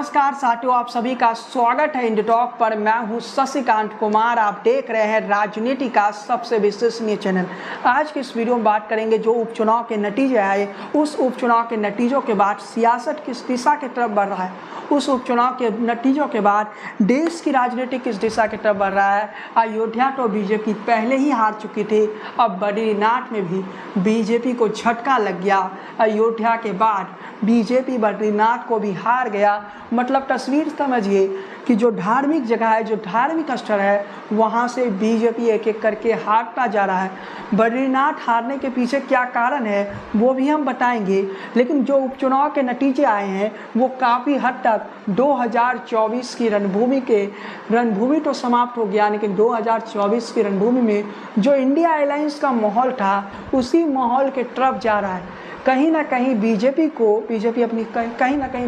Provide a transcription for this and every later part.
नमस्कार साथियों, आप सभी का स्वागत है इंडी टॉक पर। मैं हूं शशिकांत कुमार। आप देख रहे हैं राजनीति का सबसे विश्वसनीय चैनल। आज की इस वीडियो में बात करेंगे जो उपचुनाव के नतीजे आए, उस उपचुनाव के नतीजों के बाद सियासत किस दिशा की तरफ बढ़ रहा है, उस उपचुनाव के नतीजों के बाद देश की राजनीति किस दिशा की तरफ बढ़ रहा है। अयोध्या तो बीजेपी पहले ही हार चुकी थी, अब बद्रीनाथ में भी बीजेपी को झटका लग गया। अयोध्या के बाद बीजेपी बद्रीनाथ को भी हार गया। मतलब तस्वीर समझिए कि जो धार्मिक जगह है, जो धार्मिक स्थल है, वहाँ से बीजेपी एक एक करके हारता जा रहा है। बद्रीनाथ हारने के पीछे क्या कारण है वो भी हम बताएंगे, लेकिन जो उपचुनाव के नतीजे आए हैं वो काफ़ी हद तक 2024 की रणभूमि तो समाप्त हो गया, लेकिन 2024 की रणभूमि में जो इंडिया अलायंस का माहौल था उसी माहौल के तरफ जा रहा है। कहीं ना कहीं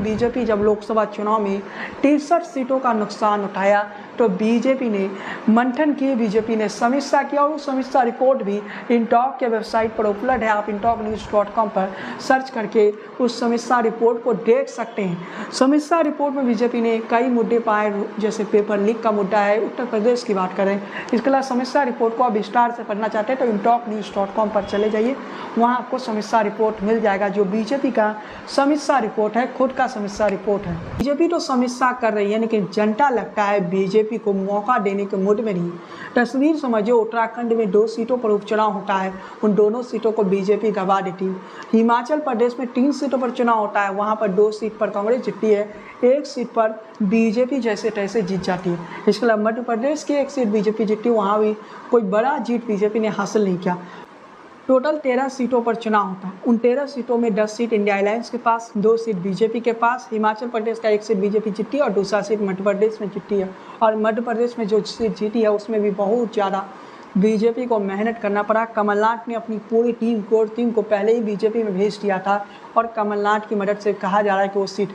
बीजेपी जब लोकसभा चुनाव में 63 सीटों का नुकसान उठाया तो बीजेपी ने मंथन किए, बीजेपी ने समीक्षा किया और उस समीक्षा रिपोर्ट भी इंटॉक के वेबसाइट पर उपलब्ध है। आप intoknews.com पर सर्च करके उस समीक्षा रिपोर्ट को देख सकते हैं। समीक्षा रिपोर्ट में बीजेपी ने कई मुद्दे पाए, जैसे पेपर लीक का मुद्दा है, उत्तर प्रदेश की बात करें। इसके अलावा समीक्षा रिपोर्ट को आप विस्तार से पढ़ना चाहते हैं तो intoknews.com पर चले जाइए, वहाँ आपको समीक्षा रिपोर्ट मिल जाएगा। जो बीजेपी का समीक्षा रिपोर्ट है, खुद का समीक्षा रिपोर्ट है। बीजेपी तो समीक्षा कर रही है, लेकिन जनता लगता है बीजेपी को मौका देने के मूड में नहीं। तस्वीर समझिए, उत्तराखंड में 2 सीटों पर उपचुनाव होता है, उन दोनों सीटों को बीजेपी गंवा देती है। हिमाचल प्रदेश में 3 सीटों पर चुनाव होता है, वहां पर 2 सीट पर कांग्रेस जीतती है, 1 सीट पर बीजेपी जैसे तैसे जीत जाती है। इसके अलावा मध्य प्रदेश की 1 सीट बीजेपी जीतती है, वहाँ भी कोई बड़ा जीत बीजेपी ने हासिल नहीं किया। टोटल 13 सीटों पर चुनाव होता है, उन 13 सीटों में 10 सीट इंडिया अलायंस के पास, 2 सीट बीजेपी के पास। हिमाचल प्रदेश का 1 सीट बीजेपी जीती है और दूसरा सीट मध्य प्रदेश में जीती है। और मध्य प्रदेश में जो सीट जीती है उसमें भी बहुत ज़्यादा बीजेपी को मेहनत करना पड़ा। कमलनाथ ने अपनी पूरी टीम को पहले ही बीजेपी में भेज दिया था और कमलनाथ की मदद से कहा जा रहा है कि वो सीट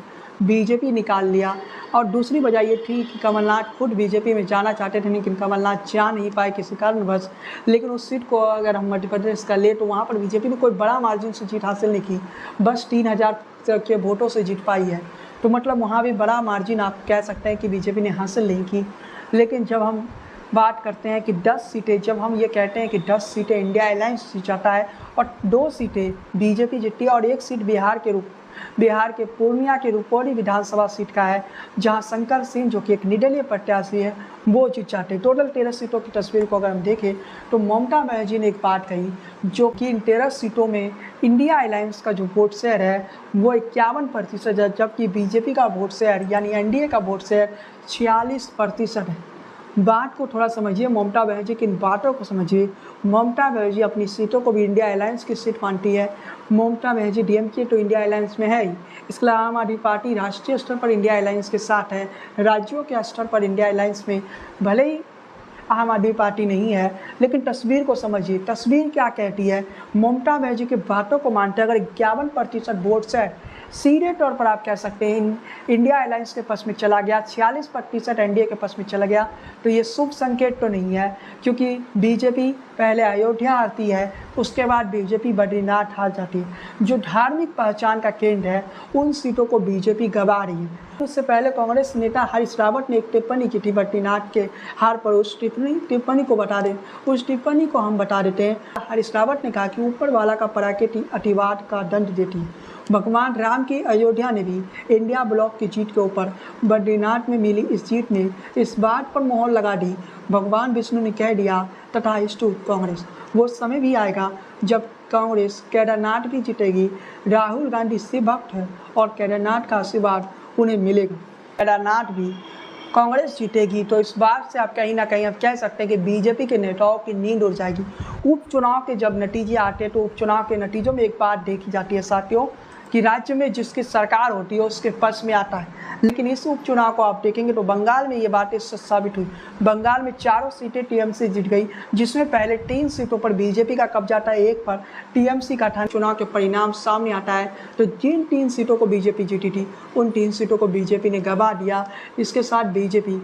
बीजेपी निकाल लिया। और दूसरी वजह ये थी कि कमलनाथ खुद बीजेपी में जाना चाहते थे, लेकिन कमलनाथ जा नहीं पाए किसी कारणवश। लेकिन उस सीट को अगर हम मध्य प्रदेश का ले तो वहाँ पर बीजेपी ने कोई बड़ा मार्जिन से जीत हासिल नहीं की, बस 3000 के वोटों से जीत पाई है। तो मतलब वहाँ भी बड़ा मार्जिन आप कह सकते हैं कि बीजेपी ने हासिल नहीं की। लेकिन जब हम बात करते हैं कि 10 सीटें, जब हम ये कहते हैं कि 10 सीटें इंडिया अलायंस जीता है और 2 सीटें बीजेपी जीती है और 1 सीट बिहार के पूर्णिया के रुपौली विधानसभा सीट का है, जहां शंकर सिंह जो कि एक निर्दलीय प्रत्याशी है वो जीत जाते हैं। टोटल 13 सीटों की तस्वीर को अगर हम देखें तो ममता बनर्जी ने एक बात कही, जो कि इन 13 सीटों में इंडिया अलायंस का जो वोट शेयर है वो 51% है, जबकि बीजेपी का वोट शेयर यानी एनडीए का वोट शेयर 46% है। बात को थोड़ा समझिए, ममता बनर्जी की इन बातों को समझिए। ममता बनर्जी अपनी सीटों को भी इंडिया अलायंस की सीट मानती है। ममता बनर्जी डीएमके तो इंडिया अलायंस में है ही, इसके अलावा आम आदमी पार्टी राष्ट्रीय स्तर पर इंडिया अलायंस के साथ है, राज्यों के स्तर पर इंडिया अलायंस में भले ही आम आदमी पार्टी नहीं है, लेकिन तस्वीर को समझिए। तस्वीर क्या कहती है, ममता बनर्जी की बातों को मानते हैं। अगर 51% वोट से सीधे तौर पर आप कह सकते हैं इंडिया अलायंस के पक्ष में चला गया, 46% एनडीए के पक्ष में चला गया, तो ये शुभ संकेत तो नहीं है, क्योंकि बीजेपी पहले अयोध्या आती है, उसके बाद बीजेपी बद्रीनाथ हार जाती है। जो धार्मिक पहचान का केंद्र है उन सीटों को बीजेपी गंवा रही है। उससे पहले कांग्रेस नेता हरीश रावत ने एक टिप्पणी की थी बद्रीनाथ के हार पर। उस टिप्पणी को हम बता देते हैं। हरीश रावत ने कहा कि ऊपर वाला का प्रकृति अतिवाद का दंड देती है। भगवान राम की अयोध्या ने भी इंडिया ब्लॉक की जीत के ऊपर बद्रीनाथ में मिली इस जीत ने इस बात पर मोहर लगा दी, भगवान विष्णु ने कह दिया तथास्तु कांग्रेस। वो समय भी आएगा जब कांग्रेस केदारनाथ भी जीतेगी। राहुल गांधी शिव भक्त है और केदारनाथ का आशीर्वाद उन्हें मिलेगा। केदारनाथ भी कांग्रेस जीतेगी, तो इस बात से आप कहीं ना कहीं आप कह सकते हैं कि बीजेपी के नेताओं की नींद उड़ जाएगी। उपचुनाव के जब नतीजे आते हैं तो उपचुनाव के नतीजों में एक बात देखी जाती है साथियों, कि राज्य में जिसकी सरकार होती है उसके पक्ष में आता है। लेकिन इस उपचुनाव को आप देखेंगे तो बंगाल में ये बातें साबित हुई। बंगाल में 4 सीटें टीएमसी जीत गई, जिसमें पहले 3 सीटों पर बीजेपी का कब्जा था, 1 पर टीएमसी का था। चुनाव के परिणाम सामने आता है तो जिन 3 सीटों को बीजेपी जीती थी उन 3 सीटों को बीजेपी ने गंवा दिया। इसके साथ बीजेपी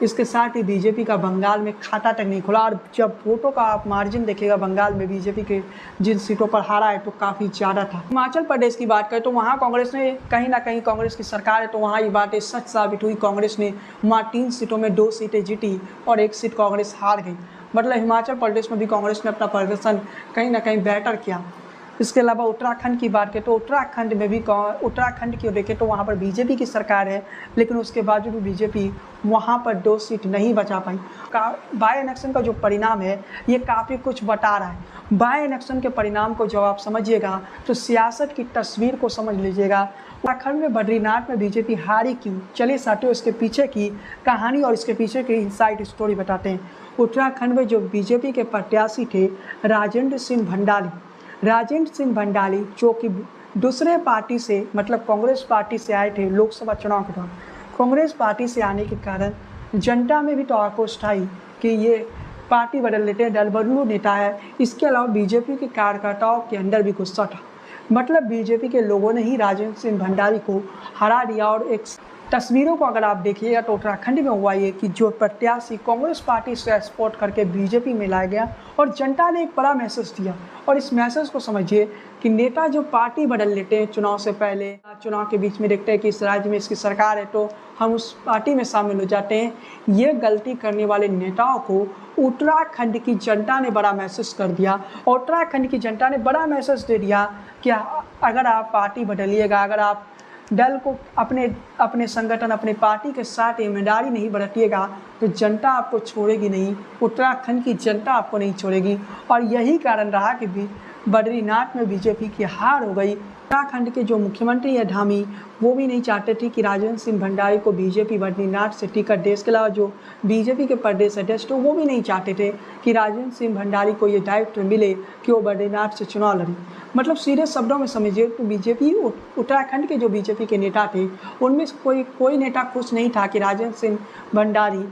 इसके साथ ही बीजेपी का बंगाल में खाता तक नहीं खुला। और जब वोटों का आप मार्जिन देखिएगा बंगाल में बीजेपी के जिन सीटों पर हारा है तो काफ़ी ज़्यादा था। हिमाचल प्रदेश की बात करें तो वहाँ कांग्रेस ने कहीं ना कहीं कांग्रेस की सरकार है तो वहाँ ये बातें सच साबित हुई। कांग्रेस ने वहाँ 3 सीटों में 2 सीटें जीती और 1 सीट कांग्रेस हार गई। मतलब हिमाचल प्रदेश में भी कांग्रेस ने अपना प्रदर्शन कहीं ना कहीं बेहतर किया। इसके अलावा उत्तराखंड की बात करें तो उत्तराखंड में भी उत्तराखंड की देखें तो वहाँ पर बीजेपी की सरकार है, लेकिन उसके बावजूद भी बीजेपी वहाँ पर 2 सीट नहीं बचा पाई। बाय इलेक्शन का जो परिणाम है ये काफ़ी कुछ बता रहा है। बाय इलेक्शन के परिणाम को जब आप समझिएगा तो सियासत की तस्वीर को समझ लीजिएगा। उत्तराखंड में बद्रीनाथ में बीजेपी हारी क्यों, चलिए साथियों इसके पीछे की कहानी और इसके पीछे की इनसाइड स्टोरी बताते हैं। उत्तराखंड में जो बीजेपी के प्रत्याशी थे राजेंद्र सिंह भंडारी जो कि दूसरे पार्टी से मतलब कांग्रेस पार्टी से आए थे लोकसभा चुनाव के दौरान। कांग्रेस पार्टी से आने के कारण जनता में भी तो आक्रोश था कि ये पार्टी बदल लेते हैं, दल बदलू नेता है। इसके अलावा बीजेपी के कार्यकर्ताओं के अंदर भी गुस्सा था। मतलब बीजेपी के लोगों ने ही राजेंद्र सिंह भंडारी को हरा दिया। और एक तस्वीरों को अगर आप देखिएगा तो उत्तराखंड में हुआ ये कि जो प्रत्याशी कांग्रेस पार्टी से सपोर्ट करके बीजेपी में लाया गया और जनता ने एक बड़ा मैसेज दिया। और इस मैसेज को समझिए कि नेता जो पार्टी बदल लेते हैं चुनाव से पहले, चुनाव के बीच में देखते हैं कि इस राज्य में इसकी सरकार है तो हम उस पार्टी में शामिल हो जाते हैं। ये गलती करने वाले नेताओं को उत्तराखंड की जनता ने बड़ा मैसेज कर दिया। और उत्तराखंड की जनता ने बड़ा मैसेज दे दिया कि अगर आप पार्टी बदलिएगा, अगर आप दल को अपने संगठन अपने पार्टी के साथ ईमानदारी नहीं बरतिएगा तो जनता आपको छोड़ेगी नहीं, उत्तराखंड की जनता आपको नहीं छोड़ेगी। और यही कारण रहा कि बद्रीनाथ में बीजेपी की हार हो गई। उत्तराखंड के जो मुख्यमंत्री है धामी वो भी नहीं चाहते थे कि राजेंद्र सिंह भंडारी को बीजेपी बद्रीनाथ से टिकट दे। इसके अलावा जो बीजेपी के प्रदेश अध्यक्ष वो भी नहीं चाहते थे कि राजेंद्र सिंह भंडारी को ये दायित्व मिले कि वो बद्रीनाथ से चुनाव लड़े। मतलब सीधे शब्दों में समझिए तो बीजेपी उत्तराखंड के जो बीजेपी के नेता थे उनमें से कोई नेता खुश नहीं था कि राजेंद्र सिंह भंडारी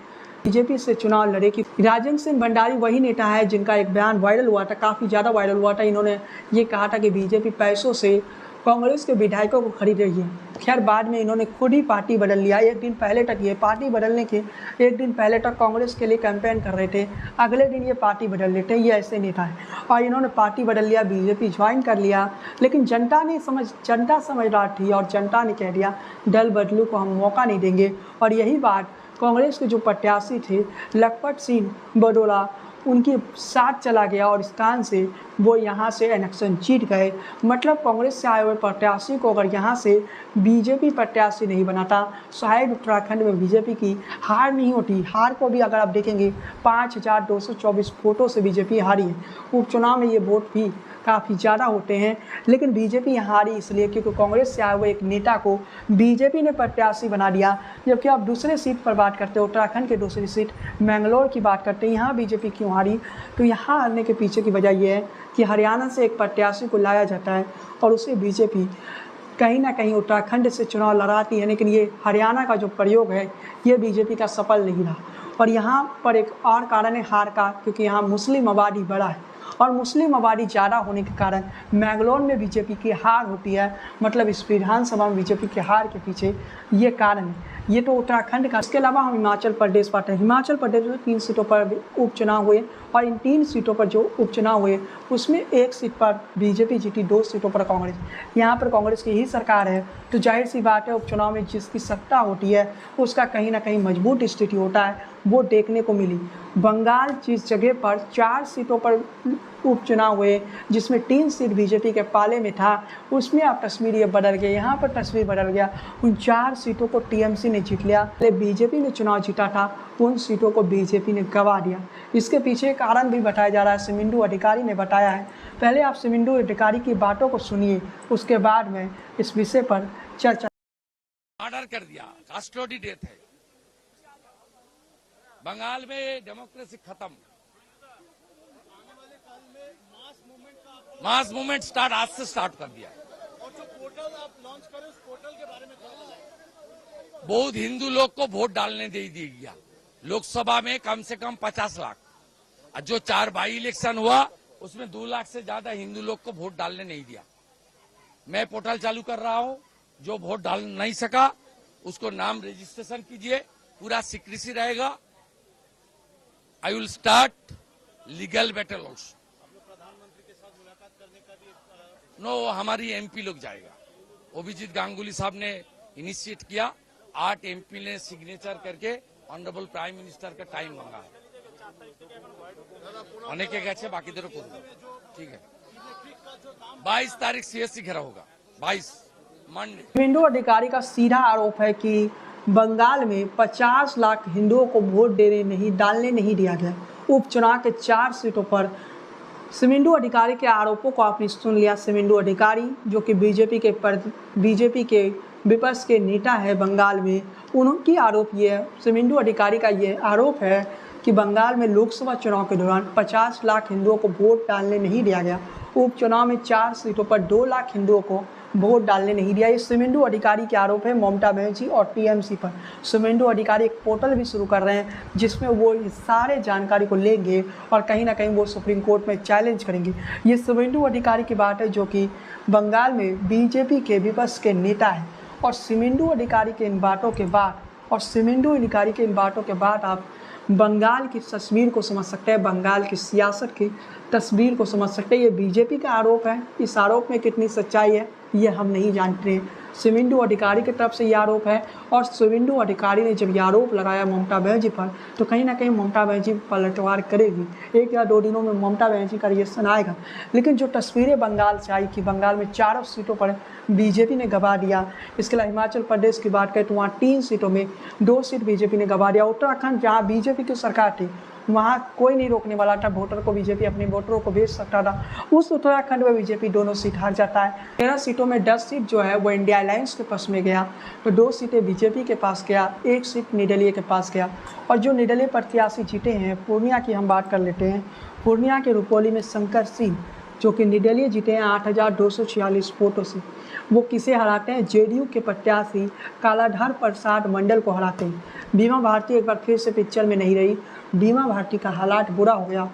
बीजेपी से चुनाव लड़े। कि राजेंद्र सिंह भंडारी वही नेता है जिनका एक बयान वायरल हुआ था, काफ़ी ज़्यादा वायरल हुआ था। इन्होंने ये कहा था कि बीजेपी पैसों से कांग्रेस के विधायकों को खरीद रही है। खैर बाद में इन्होंने खुद ही पार्टी बदल लिया। एक दिन पहले तक ये पार्टी बदलने के एक दिन पहले तक कांग्रेस के लिए कैंपेन कर रहे थे, अगले दिन ये पार्टी बदल लेते हैं। ये ऐसे नेता है और इन्होंने पार्टी बदल लिया, बीजेपी ज्वाइन कर लिया। लेकिन जनता समझदार थी और जनता ने कह दिया दल बदलू को हम मौका नहीं देंगे। और यही बात कांग्रेस के जो प्रत्याशी थे लखपत सिंह बडोला उनके साथ चला गया और इस कारण से वो यहाँ से इलेक्शन जीत गए। मतलब कांग्रेस से आए हुए प्रत्याशी को अगर यहाँ से बीजेपी प्रत्याशी नहीं बनाता शायद उत्तराखंड में बीजेपी की हार नहीं होती। हार को भी अगर आप देखेंगे 5224 वोटों से बीजेपी हारी है। उपचुनाव में ये वोट भी काफ़ी ज़्यादा होते हैं, लेकिन बीजेपी यहाँ हारी इसलिए क्योंकि कांग्रेस से आए हुए एक नेता को बीजेपी ने प्रत्याशी बना दिया। जबकि आप दूसरे सीट पर बात करते हैं, उत्तराखंड के दूसरी सीट मैंगलोर की बात करते हैं, यहाँ बीजेपी क्यों हारी? तो यहाँ हारने के पीछे की वजह यह है कि हरियाणा से एक प्रत्याशी को लाया जाता है और उसे बीजेपी कहीं ना कहीं उत्तराखंड से चुनाव लड़ाती है, लेकिन ये हरियाणा का जो प्रयोग है ये बीजेपी का सफल नहीं रहा। और यहाँ पर एक और कारण है हार का, क्योंकि यहाँ मुस्लिम आबादी बड़ा है और मुस्लिम आबादी ज़्यादा होने के कारण मैंगलोर में बीजेपी की हार होती है। मतलब इस विधानसभा में बीजेपी की हार के पीछे ये कारण है। ये तो उत्तराखंड का। इसके अलावा हम हिमाचल प्रदेश पाते हैं। हिमाचल प्रदेश में 3 सीटों पर उपचुनाव हुए और इन 3 सीटों पर जो उपचुनाव हुए उसमें 1 सीट पर बीजेपी जीती, 2 सीटों पर कांग्रेस। यहाँ पर कांग्रेस की ही सरकार है तो जाहिर सी बात है उपचुनाव में जिसकी सत्ता होती है उसका कहीं ना कहीं मजबूत स्थिति होता है, वो देखने को मिली। बंगाल जिस जगह पर 4 सीटों पर उपचुनाव हुए जिसमें 3 सीट बीजेपी के पाले में था उसमें अब तस्वीर ये बदल गई। यहाँ पर तस्वीर बदल गया, उन 4 सीटों को टीएमसी ने जीत लिया। बीजेपी ने चुनाव जीता था, उन सीटों को बीजेपी ने गंवा दिया। इसके पीछे कारण भी बताया जा रहा है, सुमिंदु अधिकारी ने बताया है। पहले आप सुमिंदु अधिकारी की बातों को सुनिए, उसके बाद में इस विषय पर चर्चा। ऑर्डर कर दिया, कास्टोडी डेथ है बंगाल में, डेमोक्रेसी खत्म। मास मूवमेंट स्टार्ट आज से स्टार्ट कर दिया। और जो पोर्टल आप लॉन्च करें उस पोर्टल के बारे में बहुत हिंदू लोग को वोट डालने दे दिया गया। लोकसभा में कम से कम 50 लाख और जो 4 बाई इलेक्शन हुआ उसमें 2 लाख से ज्यादा हिंदू लोग को वोट डालने नहीं दिया। मैं पोर्टल चालू कर रहा हूं, जो वोट डाल नहीं सका उसको नाम रजिस्ट्रेशन कीजिए, पूरा सीक्रेसी रहेगा। I will start legal battle also. प्रधानमंत्री के साथ मुलाकात करने का भी नो, हमारी एमपी लोग जाएगा। अभिजीत गांगुली साहब ने इनिशिएट किया, 8 एमपी ने सिग्नेचर करके ऑनरेबल प्राइम मिनिस्टर का टाइम मांगा है। অনেকে গেছে, বাকিদেরও করবে। ঠিক আছে, 22 तारीख सीएससी घेरा होगा, 22 मंडे। शुभेंदु अधिकारी का सीधा आरोप है कि बंगाल में 50 लाख हिंदुओं को वोट डालने नहीं दिया गया। उपचुनाव के 4 सीटों पर शुभेंदु अधिकारी के आरोपों को आपने सुन लिया। शुभेंदु अधिकारी जो कि बीजेपी के विपक्ष के नेता है बंगाल में, उनकी आरोप ये है, शुभेंदु अधिकारी का ये आरोप है कि बंगाल में लोकसभा चुनाव के दौरान 50 लाख हिंदुओं को वोट डालने नहीं दिया गया। उपचुनाव में 4 सीटों पर 2 लाख हिंदुओं को वोट डालने नहीं दिया। ये शुभेंदु अधिकारी के आरोप है ममता बनर्जी और टीएमसी पर। शुभेंदु अधिकारी एक पोर्टल भी शुरू कर रहे हैं जिसमें वो इस सारे जानकारी को लेंगे और कहीं ना कहीं वो सुप्रीम कोर्ट में चैलेंज करेंगे। ये शुभेंदु अधिकारी की बात है जो कि बंगाल में बीजेपी के विपक्ष के नेता है। और शुभेंदु अधिकारी के इन बातों के बाद आप बंगाल की तस्वीर को समझ सकते हैं, बंगाल की सियासत की तस्वीर को समझ सकते हैं। ये बीजेपी का आरोप है, इस आरोप में कितनी सच्चाई है ये हम नहीं जानते हैं। शुभेंदु अधिकारी की तरफ से ये आरोप है और शुभेंदु अधिकारी ने जब ये आरोप लगाया ममता बनर्जी पर तो कहीं ना कहीं ममता बनर्जी पलटवार करेगी। 1 या 2 दिनों में ममता बनर्जी का रिएक्शन आएगा। लेकिन जो तस्वीरें बंगाल से आई कि बंगाल में 4 सीटों पर बीजेपी ने गंवा दिया। इसके अलावा हिमाचल प्रदेश की बात करें तो वहाँ 3 सीटों में 2 सीट बीजेपी ने गंवा दिया। उत्तराखंड जहाँ बीजेपी की सरकार थी वहाँ कोई नहीं रोकने वाला था, वोटर को बीजेपी अपने वोटरों को भेज सकता था। उस उत्तराखंड में बीजेपी दोनों सीट हार जाता है। 13 सीटों में 10 सीट जो है वो इंडिया अलायंस के पास में गया, तो 2 सीटें बीजेपी के पास गया, 1 सीट निर्दलीय के पास गया। और जो निर्दलीय प्रत्याशी जीते हैं, पूर्णिया की हम बात कर लेते हैं। पूर्णिया के रुपौली में शंकर सिंह जो कि निर्दलीय जीते हैं 8,246 वोटों से। वो किसे हराते हैं? जेडीयू के प्रत्याशी कालाधर प्रसाद मंडल को हराते हैं। बीमा भारती एक बार फिर से पिक्चर में नहीं रही। बीमा भारती का हालात बुरा हो गया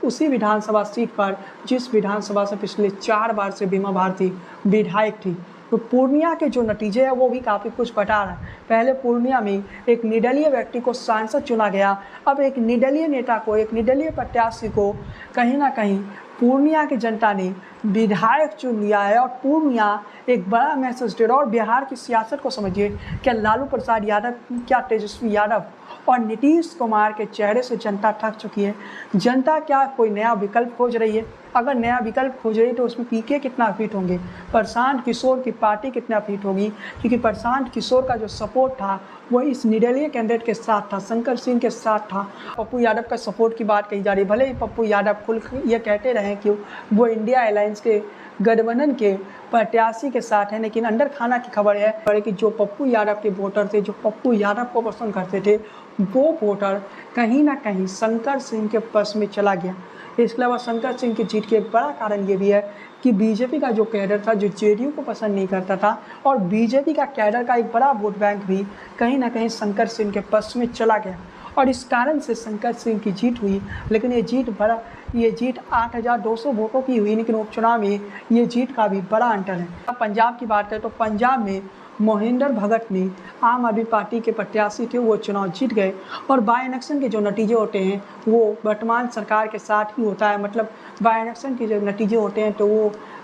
उसी विधानसभा सीट पर जिस विधानसभा से पिछले 4 बार से बीमा भारती विधायक थी। तो पूर्णिया के जो नतीजे हैं वो भी काफ़ी कुछ बता रहा है। पहले पूर्णिया में एक निर्दलीय व्यक्ति को सांसद चुना गया, अब एक निर्दलीय नेता को, एक निर्दलीय प्रत्याशी को कहीं ना कहीं पूर्णिया की जनता ने विधायक चुन लिया है। और पूर्णिया एक बड़ा मैसेज दे रहा है। और बिहार की सियासत को समझिए, क्या लालू प्रसाद यादव, क्या तेजस्वी यादव और नीतीश कुमार के चेहरे से जनता थक चुकी है। जनता क्या कोई नया विकल्प खोज रही है? अगर नया विकल्प खोज रही है तो उसमें पीके कितना फिट होंगे, प्रशांत किशोर की पार्टी कितना फिट होगी, क्योंकि प्रशांत किशोर का जो सपोर्ट था वो इस निर्दलीय कैंडिडेट के साथ था, शंकर सिंह के साथ था। पप्पू यादव का सपोर्ट की बात कही जा रही है। भले ही पप्पू यादव खुल ये कहते रहे कि वो इंडिया अलायंस के गठबंधन के प्रत्याशी के साथ है, लेकिन अंदर खाना की खबर है कि जो पप्पू यादव के वोटर थे, जो पप्पू यादव को पसंद करते थे, वो वोटर कहीं ना कहीं शंकर सिंह के पक्ष में चला गया। इसके अलावा शंकर सिंह की जीत के एक बड़ा कारण ये भी है कि बीजेपी का जो कैडर था, जो जेडीयू को पसंद नहीं करता था, और बीजेपी का कैडर का एक बड़ा वोट बैंक भी कहीं ना कहीं शंकर सिंह के पक्ष में चला गया। और इस कारण से शंकर सिंह की जीत हुई। लेकिन ये जीत 8,200 वोटों की हुई, लेकिन उपचुनाव में ये जीत का भी बड़ा अंतर है। अब पंजाब की बात करें तो पंजाब में मोहिंदर भगत ने, आम आदमी पार्टी के प्रत्याशी थे, वो चुनाव जीत गए। और बाय इलेक्शन के जो नतीजे होते हैं वो वर्तमान सरकार के साथ ही होता है। मतलब बाय इलेक्शन के जो नतीजे होते हैं तो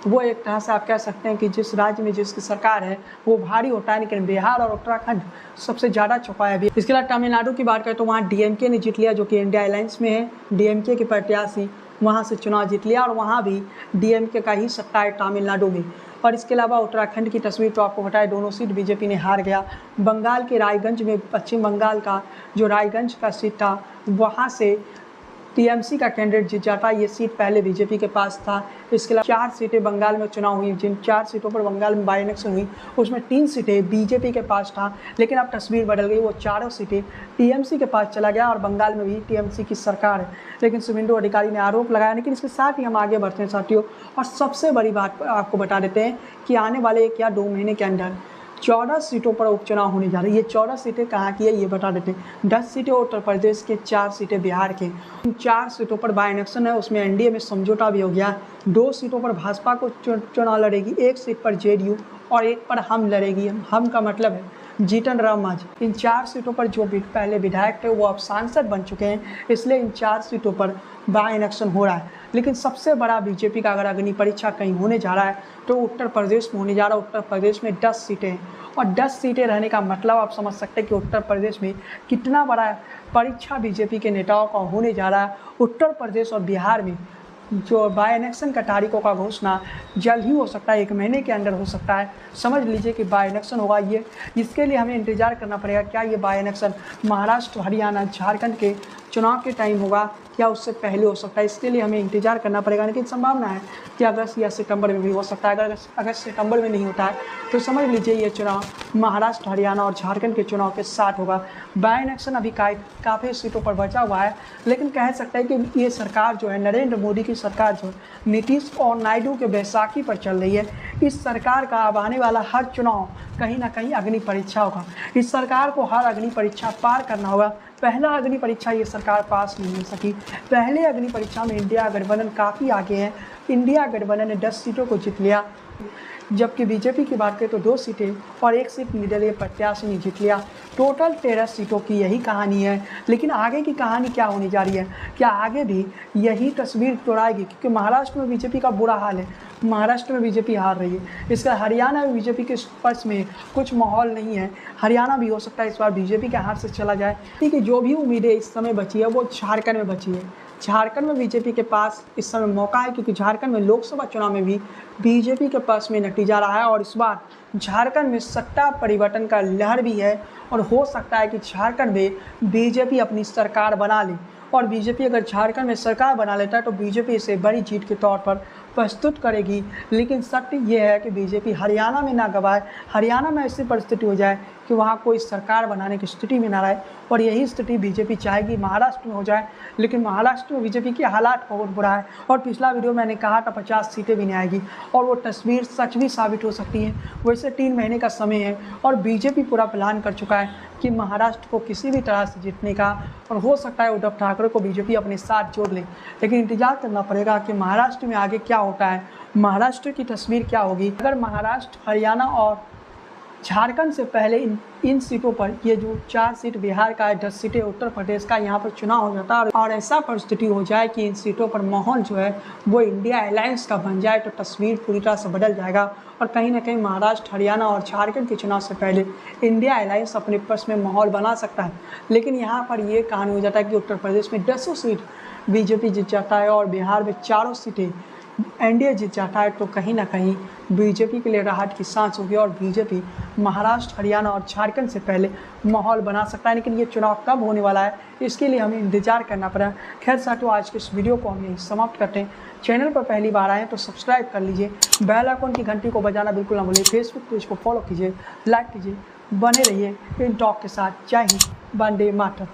वो एक तरह से आप कह सकते हैं कि जिस राज्य में जिसकी सरकार है वो भारी होता है। लेकिन बिहार और उत्तराखंड सबसे ज़्यादा छुपा है अभी। इसके अलावा तमिलनाडु की बात करें तो वहाँ डीएमके ने जीत लिया, जो कि इंडिया अलायंस में है। डीएमके के प्रत्याशी वहाँ से चुनाव जीत लिया और वहाँ भी डीएमके का ही सत्ता है तमिलनाडु में। और इसके अलावा उत्तराखंड की तस्वीर तो आपको बताया, दोनों सीट बीजेपी ने हार गया। बंगाल के रायगंज में, पश्चिम बंगाल का जो रायगंज का सीट था, वहाँ से टीएमसी का कैंडिडेट जीत जाता। ये सीट पहले बीजेपी के पास था। इसके अलावा 4 सीटें बंगाल में चुनाव हुई, जिन 4 सीटों पर बंगाल में बाई इलेक्शन हुई उसमें 3 सीटें बीजेपी के पास था। लेकिन अब तस्वीर बदल गई, वो 4 सीटें टीएमसी के पास चला गया और बंगाल में भी टीएमसी की सरकार है। लेकिन शुभेंदु अधिकारी ने आरोप लगाया। लेकिन इसके साथ ही हम आगे बढ़ते हैं साथियों, और सबसे बड़ी बात आपको बता देते हैं कि आने वाले 1 या 2 महीने के अंदर 14 सीटों पर उपचुनाव होने जा रही है। ये 14 सीटें कहाँ की है ये बता देते हैं। 10 सीटें उत्तर प्रदेश के, 4 सीटें बिहार के। 4 सीटों पर बाय इलेक्शन है, उसमें एनडीए में समझौता भी हो गया। 2 सीटों पर भाजपा को चुनाव लड़ेगी, 1 सीट पर जेडीयू और 1 पर हम लड़ेगी। हम का मतलब है जीतन राम मांझी। इन 4 सीटों पर जो पहले विधायक थे वो अब सांसद बन चुके हैं, इसलिए इन 4 सीटों पर बाय इलेक्शन हो रहा है। लेकिन सबसे बड़ा बीजेपी का अगर अग्नि परीक्षा कहीं होने जा रहा है तो उत्तर प्रदेश में होने जा रहा है। उत्तर प्रदेश में 10 सीटें हैं और 10 सीटें रहने का मतलब आप समझ सकते हैं कि उत्तर प्रदेश में कितना बड़ा परीक्षा बीजेपी के नेताओं का होने जा रहा है। उत्तर प्रदेश और बिहार में जो बाय इलेक्शन का तारीखों का घोषणा जल्द ही हो सकता है, 1 महीने के अंदर हो सकता है। समझ लीजिए कि बाय इलेक्शन होगा ये, इसके लिए हमें इंतजार करना पड़ेगा। क्या ये बाय इलेक्शन महाराष्ट्र, हरियाणा, झारखंड के चुनाव के टाइम होगा या उससे पहले हो सकता है, इसके लिए हमें इंतजार करना पड़ेगा। लेकिन संभावना है कि अगस्त या सितंबर में भी हो सकता है। अगर अगस्त सितंबर में नहीं होता है तो समझ लीजिए ये चुनाव महाराष्ट्र, हरियाणा और झारखंड के चुनाव के साथ होगा। बाय इलेक्शन अभी काफ़ी सीटों पर बचा हुआ है, लेकिन कह सकते हैं कि ये सरकार जो है, नरेंद्र मोदी की सरकार जो नीतीश और नायडू के बैसाखी पर चल रही है, इस सरकार का अब आने वाला हर चुनाव कहीं ना कहीं अग्नि परीक्षा होगा। इस सरकार को हर अग्नि परीक्षा पार करना होगा। पहला अग्नि परीक्षा ये सरकार पास नहीं हो सकी। पहले अग्नि परीक्षा में इंडिया गठबंधन काफ़ी आगे है। इंडिया गठबंधन ने 10 सीटों को जीत लिया, जबकि बीजेपी की बात करें तो 2 सीटें और 1 सीट निर्दलीय प्रत्याशी ने जीत लिया। टोटल 13 सीटों की यही कहानी है। लेकिन आगे की कहानी क्या होने जा रही है? क्या आगे भी यही तस्वीर दोहराएगी? क्योंकि महाराष्ट्र में बीजेपी का बुरा हाल है, महाराष्ट्र में बीजेपी हार रही है। इसका हरियाणा में बीजेपी के पक्ष में कुछ माहौल नहीं है। हरियाणा भी हो सकता है इस बार बीजेपी के हाथ से चला जाए। ठीक है, जो भी उम्मीदें इस समय बची है वो झारखंड में बची है। झारखंड में बीजेपी के पास इस समय मौका है, क्योंकि झारखंड में लोकसभा चुनाव में भी बीजेपी के पास में नतीजा रहा है और इस बार झारखंड में सत्ता परिवर्तन का लहर भी है और हो सकता है कि झारखंड में बीजेपी अपनी सरकार बना ले। और बीजेपी अगर झारखंड में सरकार बना लेता है तो बीजेपी इसे बड़ी जीत के तौर पर प्रस्तुत करेगी। लेकिन सत्य ये है कि बीजेपी हरियाणा में ना गवाए, हरियाणा में ऐसी परिस्थिति हो जाए कि वहाँ कोई सरकार बनाने की स्थिति में ना रहे, और यही स्थिति बीजेपी चाहेगी महाराष्ट्र में हो जाए। लेकिन महाराष्ट्र में बीजेपी के हालात बहुत बुरा है और पिछला वीडियो मैंने कहा था 50 सीटें भी नहीं आएगी और वो तस्वीर सच भी साबित हो सकती है। वैसे 3 महीने का समय है और बीजेपी पूरा प्लान कर चुका है कि महाराष्ट्र को किसी भी तरह से जीतने का, और हो सकता है उद्धव ठाकरे को बीजेपी अपने साथ जोड़ ले। लेकिन इंतजार करना पड़ेगा कि महाराष्ट्र में आगे क्या होता है, महाराष्ट्र की तस्वीर क्या होगी। अगर महाराष्ट्र, हरियाणा और झारखंड से पहले इन सीटों पर, ये जो 4 सीट बिहार का है, 10 सीटें उत्तर प्रदेश का, यहाँ पर चुनाव हो जाता है और ऐसा परिस्थिति हो जाए कि इन सीटों पर माहौल जो है वो इंडिया अलायंस का बन जाए तो तस्वीर पूरी तरह से बदल जाएगा। और कहीं ना कहीं महाराष्ट्र, हरियाणा और झारखंड के चुनाव से पहले इंडिया अलायंस अपने पक्ष में माहौल बना सकता है। लेकिन यहाँ पर ये कहानी हो जाता है कि उत्तर प्रदेश में 10 सीट बीजेपी जीत जाता है और बिहार में 4 सीटें एनडीए जीत जाता है, तो कहीं ना कहीं बीजेपी के लिए राहत की सांस होगी और बीजेपी महाराष्ट्र, हरियाणा और झारखंड से पहले माहौल बना सकता है। लेकिन ये चुनाव कब होने वाला है इसके लिए हमें इंतजार करना पड़ा। खैर साथियों, आज के इस वीडियो को हम यहीं समाप्त करते हैं। चैनल पर पहली बार आए तो सब्सक्राइब कर लीजिए, बेल आइकन की घंटी को बजाना बिल्कुल ना भूलिए, फेसबुक पेज को फॉलो कीजिए, लाइक कीजिए, बने रहिए इन टॉक के साथ। जय हिंद, वंदे मातरम।